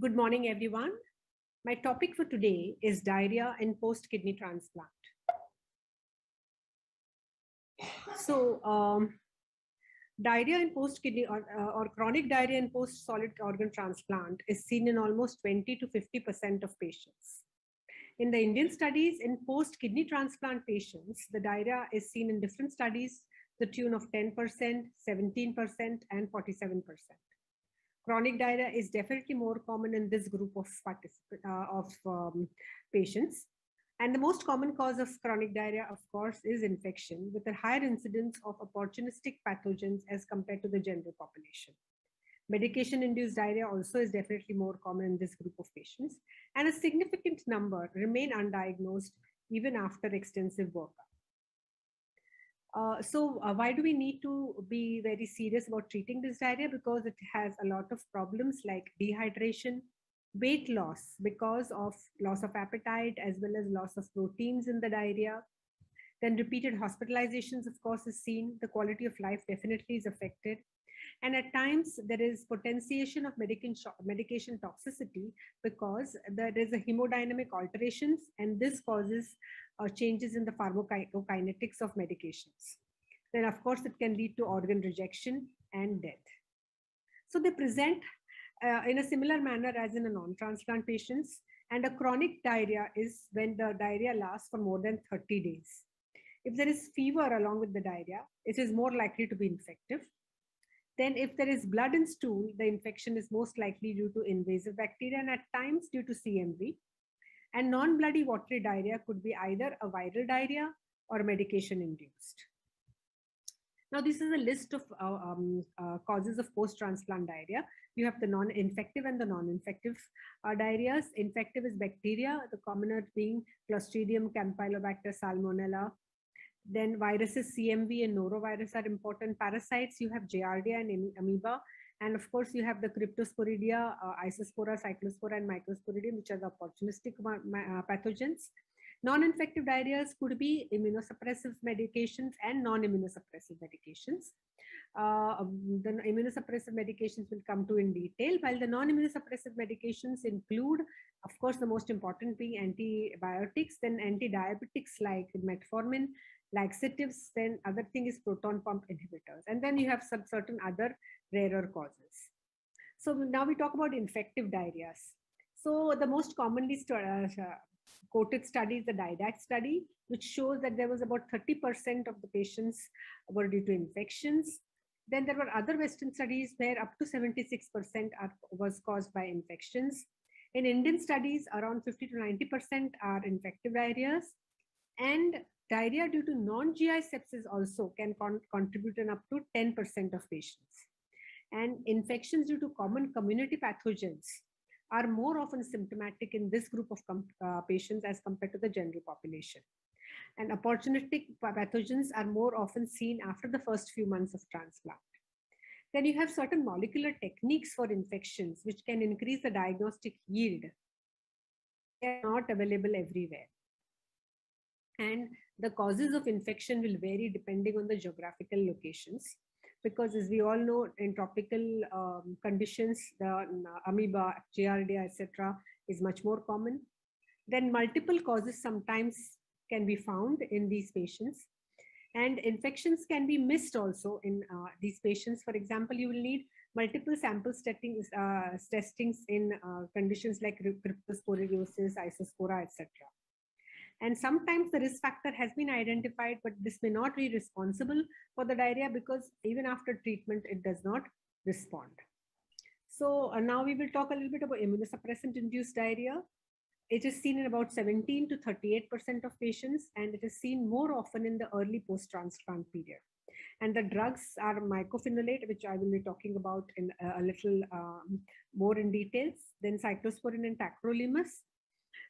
Good morning, everyone. My topic for today is diarrhea in post-kidney transplant. So, diarrhea in post-kidney or chronic diarrhea in post-solid organ transplant is seen in almost 20 to 50% of patients. In the Indian studies, in post-kidney transplant patients, the diarrhea is seen in different studies, the tune of 10%, 17%, and 47%. Chronic diarrhea is definitely more common in this group of patients. And the most common cause of chronic diarrhea, of course, is infection, with a higher incidence of opportunistic pathogens as compared to the general population. Medication-induced diarrhea also is definitely more common in this group of patients, and a significant number remain undiagnosed even after extensive workup. Why do we need to be very serious about treating this diarrhea? Because it has a lot of problems like dehydration, weight loss because of loss of appetite, as well as loss of proteins in the diarrhea. Then repeated hospitalizations, of course, is seen. The quality of life definitely is affected. And at times there is potentiation of medication toxicity because there is a hemodynamic alterations, and this causes changes in the pharmacokinetics of medications. Then of course it can lead to organ rejection and death. So they present in a similar manner as in a non-transplant patients, and a chronic diarrhea is when the diarrhea lasts for more than 30 days. If there is fever along with the diarrhea, it is more likely to be infective. Then if there is blood in stool, the infection is most likely due to invasive bacteria and at times due to CMV. And non-bloody watery diarrhea could be either a viral diarrhea or medication induced. Now, this is a list of causes of post-transplant diarrhea. You have the non-infective and the non-infective diarrheas. Infective is bacteria, the commoner being Clostridium, Campylobacter, Salmonella. Then viruses, CMV and norovirus are important. Parasites, you have Giardia and amoeba. And of course, you have the Cryptosporidia, Isospora, Cyclospora, and Microsporidium, which are the opportunistic pathogens. Non-infective diarrheas could be immunosuppressive medications and non-immunosuppressive medications. The immunosuppressive medications will come to in detail, while the non-immunosuppressive medications include, of course, the most important being antibiotics, then anti-diabetics like metformin, laxatives, then other thing is proton pump inhibitors. And then you have some certain other rarer causes. So now we talk about infective diarrheas. So the most commonly quoted study is the DIDAC study, which shows that there was about 30% of the patients were due to infections. Then there were other Western studies where up to 76% was caused by infections. In Indian studies, around 50 to 90% are infective diarrheas. And diarrhea due to non-GI sepsis also can contribute in up to 10% of patients. And infections due to common community pathogens are more often symptomatic in this group of patients as compared to the general population. And opportunistic pathogens are more often seen after the first few months of transplant. Then you have certain molecular techniques for infections which can increase the diagnostic yield. They are not available everywhere. And the causes of infection will vary depending on the geographical locations, because as we all know, in tropical conditions, the amoeba, Giardia, etc. is much more common. Then multiple causes sometimes can be found in these patients. And infections can be missed also in these patients. For example, you will need multiple sample testings in conditions like cryptosporidiosis, isospora, etc. And sometimes the risk factor has been identified, but this may not be responsible for the diarrhea because even after treatment, it does not respond. So now we will talk a little bit about immunosuppressant induced diarrhea. It is seen in about 17 to 38% of patients, and it is seen more often in the early post-transplant period. And the drugs are mycophenolate, which I will be talking about in a little more in details, then cyclosporin and tacrolimus.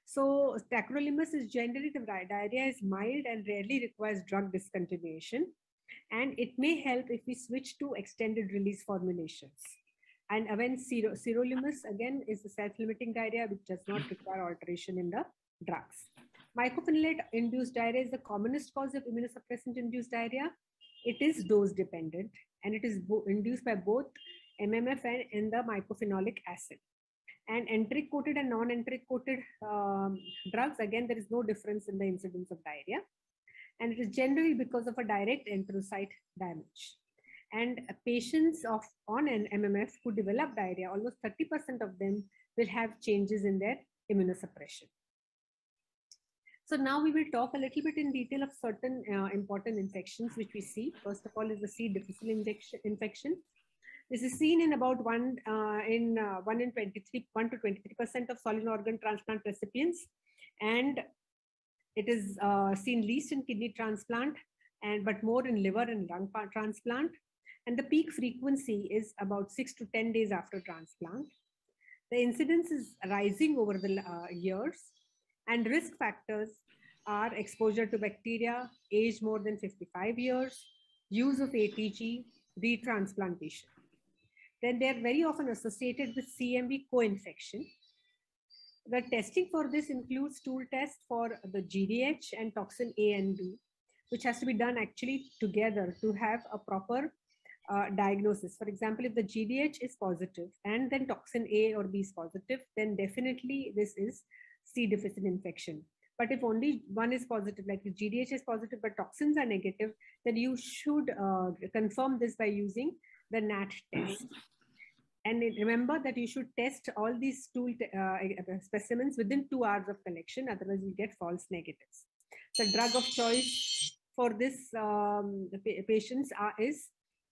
So tacrolimus is generally, the diarrhea is mild and rarely requires drug discontinuation. And it may help if we switch to extended release formulations. And when sirolimus, again, is the self-limiting diarrhea, which does not require alteration in the drugs. Mycophenolate-induced diarrhea is the commonest cause of immunosuppressant-induced diarrhea. It is dose-dependent, and it is induced by both MMF and the mycophenolic acid. And enteric coated and non-enteric coated drugs, again, there is no difference in the incidence of diarrhea. And it is generally because of a direct enterocyte damage. And patients on an MMF who develop diarrhea, almost 30% of them will have changes in their immunosuppression. So now we will talk a little bit in detail of certain important infections which we see. First of all is the C. difficile infection. This is seen in about 1 to 23% of solid organ transplant recipients, and it is seen least in kidney transplant, but more in liver and lung transplant. And the peak frequency is about 6 to 10 days after transplant. The incidence is rising over the years, and risk factors are exposure to bacteria, age more than 55 years, use of ATG, retransplantation. Then they are very often associated with CMV co-infection. The testing for this includes stool test for the GDH and toxin A and B, which has to be done actually together to have a proper diagnosis. For example, if the GDH is positive and then toxin A or B is positive, then definitely this is C. difficile infection. But if only one is positive, like the GDH is positive but toxins are negative, then you should confirm this by using the NAT test. And remember that you should test all these stool specimens within 2 hours of collection, otherwise you get false negatives. The drug of choice for this patients is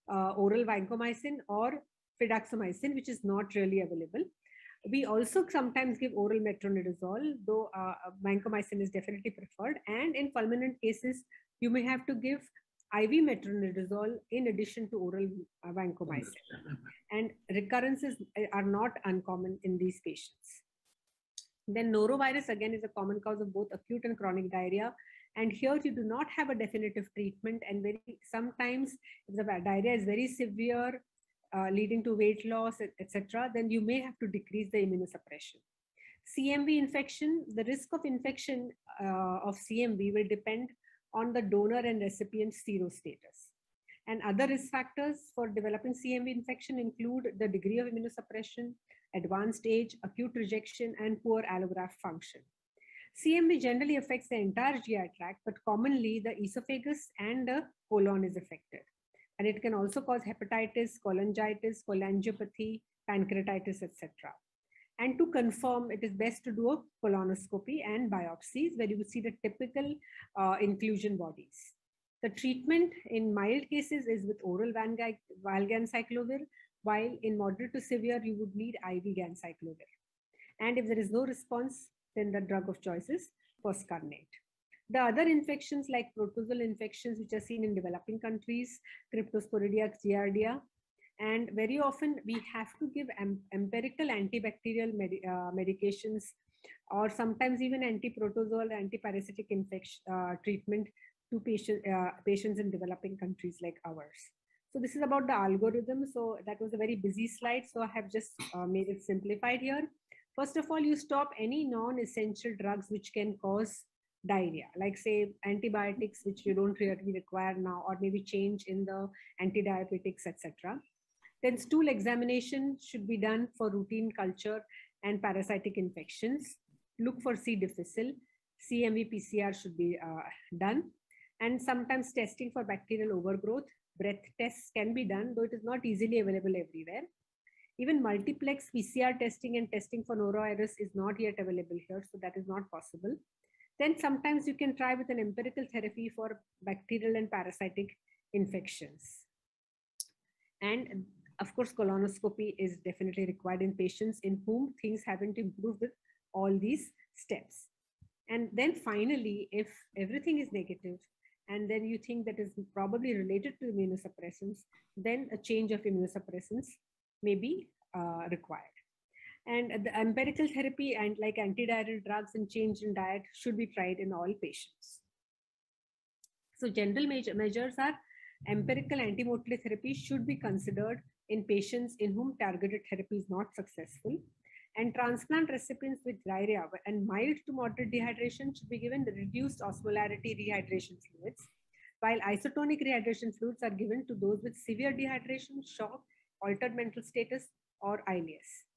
oral vancomycin or fidaxomicin, which is not really available. We also sometimes give oral metronidazole, though vancomycin is definitely preferred. And in fulminant cases, you may have to give IV metronidazole in addition to oral vancomycin. And recurrences are not uncommon in these patients. Then norovirus again is a common cause of both acute and chronic diarrhea. And here you do not have a definitive treatment, and sometimes if the diarrhea is very severe, leading to weight loss, etc., then you may have to decrease the immunosuppression. CMV infection, the risk of infection of CMV will depend on the donor and recipient serostatus. And other risk factors for developing CMV infection include the degree of immunosuppression, advanced age, acute rejection, and poor allograft function. CMV generally affects the entire GI tract, but commonly the esophagus and the colon is affected. And it can also cause hepatitis, cholangitis, cholangiopathy, pancreatitis, etc. And to confirm, it is best to do a colonoscopy and biopsies where you will see the typical inclusion bodies. The treatment in mild cases is with oral valganciclovir, while in moderate to severe, you would need IV ganciclovir. And if there is no response, then the drug of choice is foscarnet. The other infections like protozoal infections, which are seen in developing countries, Cryptosporidia, Giardia, and very often we have to give empirical antibacterial medications, or sometimes even antiprotozoal, antiparasitic infection treatment to patients in developing countries like ours. So this is about the algorithm. So that was a very busy slide. So I have just made it simplified here. First of all, you stop any non-essential drugs which can cause diarrhea, like say antibiotics, which you don't really require now, or maybe change in the antidiabetics, etc. Then stool examination should be done for routine culture and parasitic infections. Look for C. difficile. CMV PCR should be done. And sometimes testing for bacterial overgrowth. Breath tests can be done, though it is not easily available everywhere. Even multiplex PCR testing and testing for norovirus is not yet available here, so that is not possible. Then sometimes you can try with an empirical therapy for bacterial and parasitic infections. And of course, colonoscopy is definitely required in patients in whom things haven't improved with all these steps. And then finally, if everything is negative, and then you think that is probably related to immunosuppressants, then a change of immunosuppressants may be required. And the empirical therapy and like antidiarrheal drugs and change in diet should be tried in all patients. So general measures are empirical antimotility therapy should be considered in patients in whom targeted therapy is not successful. And transplant recipients with diarrhea and mild to moderate dehydration should be given the reduced osmolarity rehydration fluids, while isotonic rehydration fluids are given to those with severe dehydration, shock, altered mental status, or ileus.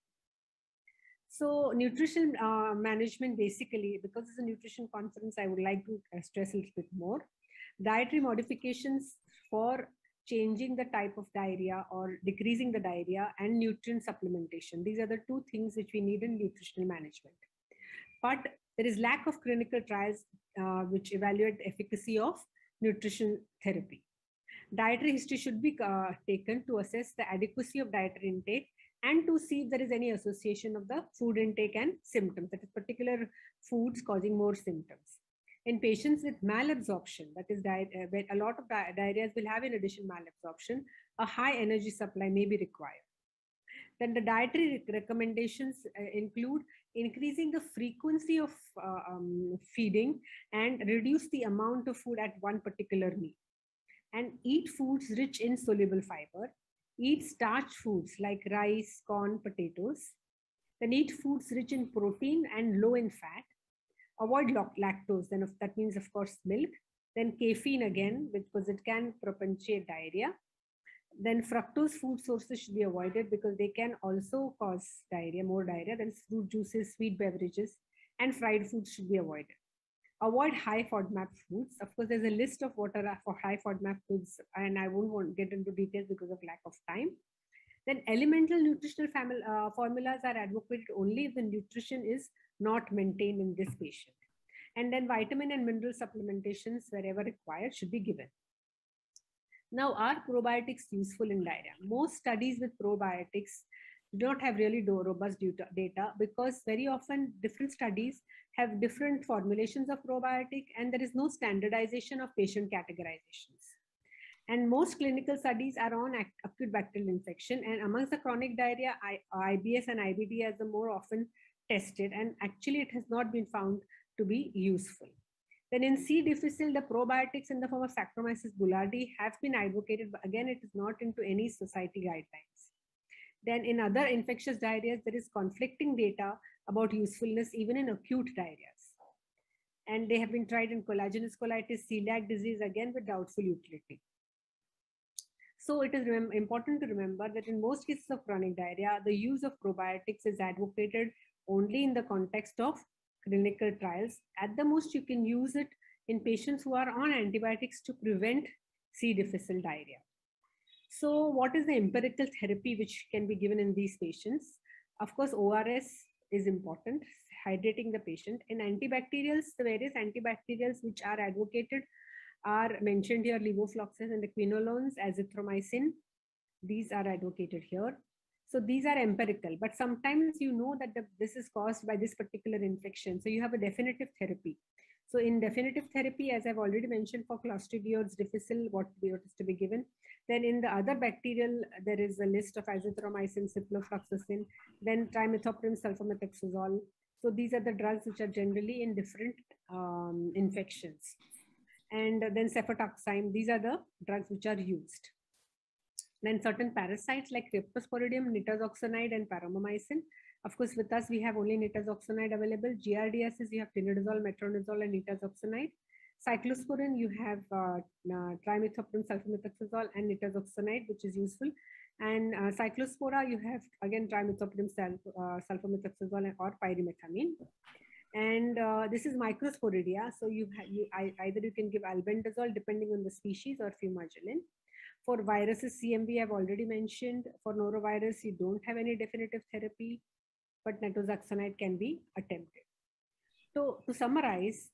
So nutrition management, basically, because it's a nutrition conference, I would like to stress a little bit more. Dietary modifications for changing the type of diarrhea or decreasing the diarrhea, and nutrient supplementation. These are the two things which we need in nutritional management. But there is lack of clinical trials which evaluate the efficacy of nutrition therapy. Dietary history should be taken to assess the adequacy of dietary intake and to see if there is any association of the food intake and symptoms, that is particular foods causing more symptoms. In patients with malabsorption, that is where a lot of diarrheas will have in addition malabsorption, a high energy supply may be required. Then the dietary recommendations include increasing the frequency of feeding and reduce the amount of food at one particular meal. And eat foods rich in soluble fiber. Eat starch foods like rice, corn, potatoes. Then eat foods rich in protein and low in fat. Avoid lactose, then that means, of course, milk. Then caffeine again, because it can propitiate diarrhea. Then fructose food sources should be avoided because they can also cause diarrhea, more diarrhea. Then fruit juices, sweet beverages, and fried foods should be avoided. Avoid high FODMAP foods. Of course, there's a list of what are for high FODMAP foods, and I won't want to get into details because of lack of time. Then elemental nutritional formulas are advocated only if the nutrition is not maintained in this patient. And then vitamin and mineral supplementations wherever required should be given. Now, are probiotics useful in diarrhea? Most studies with probiotics do not have really robust data because very often different studies have different formulations of probiotic and there is no standardization of patient categorizations. And most clinical studies are on acute bacterial infection, and amongst the chronic diarrhea, IBS and IBD are the more often tested, and actually it has not been found to be useful. Then in C. difficile, the probiotics in the form of Saccharomyces boulardii have been advocated, but again, it is not into any society guidelines. Then in other infectious diarrheas, there is conflicting data about usefulness even in acute diarrheas. And they have been tried in collagenous colitis, celiac disease, again with doubtful utility. So it is important to remember that in most cases of chronic diarrhea, the use of probiotics is advocated only in the context of clinical trials. At the most, you can use it in patients who are on antibiotics to prevent C. difficile diarrhea. So what is the empirical therapy which can be given in these patients? Of course, ORS is important, hydrating the patient. In antibacterials, the various antibacterials which are advocated are mentioned here: levofloxacin and the quinolones, azithromycin. These are advocated here. So these are empirical, but sometimes you know that this is caused by this particular infection. So you have a definitive therapy. So in definitive therapy, as I've already mentioned, for Clostridioides difficile, what is to be given. Then in the other bacterial, there is a list of azithromycin, ciprofloxacin, then trimethoprim, sulfamethoxazole. So these are the drugs which are generally in different infections. And then cefotaxime, these are the drugs which are used. Then certain parasites like Cryptosporidium, nitazoxanide, and paromomycin. Of course, with us, we have only nitazoxanide available. Giardiasis, you have tinidazole, metronidazole, and nitazoxanide. Cyclosporin, you have trimethoprim, sulfamethoxazole, and nitazoxanide, which is useful. And cyclospora, you have again trimethoprim, sulfamethoxazole, or pyrimethamine. And this is Microsporidia. So either you can give albendazole depending on the species or fumagillin. For viruses, CMV I've already mentioned. For norovirus, you don't have any definitive therapy, but nitazoxanide can be attempted. So to summarize,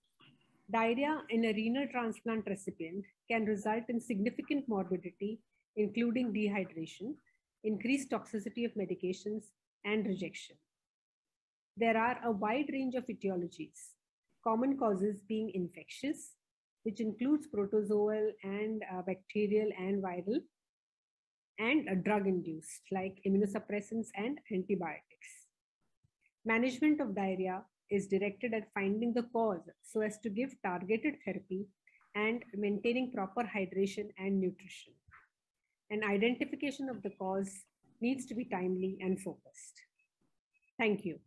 diarrhea in a renal transplant recipient can result in significant morbidity, including dehydration, increased toxicity of medications, and rejection. There are a wide range of etiologies, common causes being infectious, which includes protozoal and bacterial and viral, and drug-induced like immunosuppressants and antibiotics. Management of diarrhea is directed at finding the cause so as to give targeted therapy and maintaining proper hydration and nutrition. And identification of the cause needs to be timely and focused. Thank you.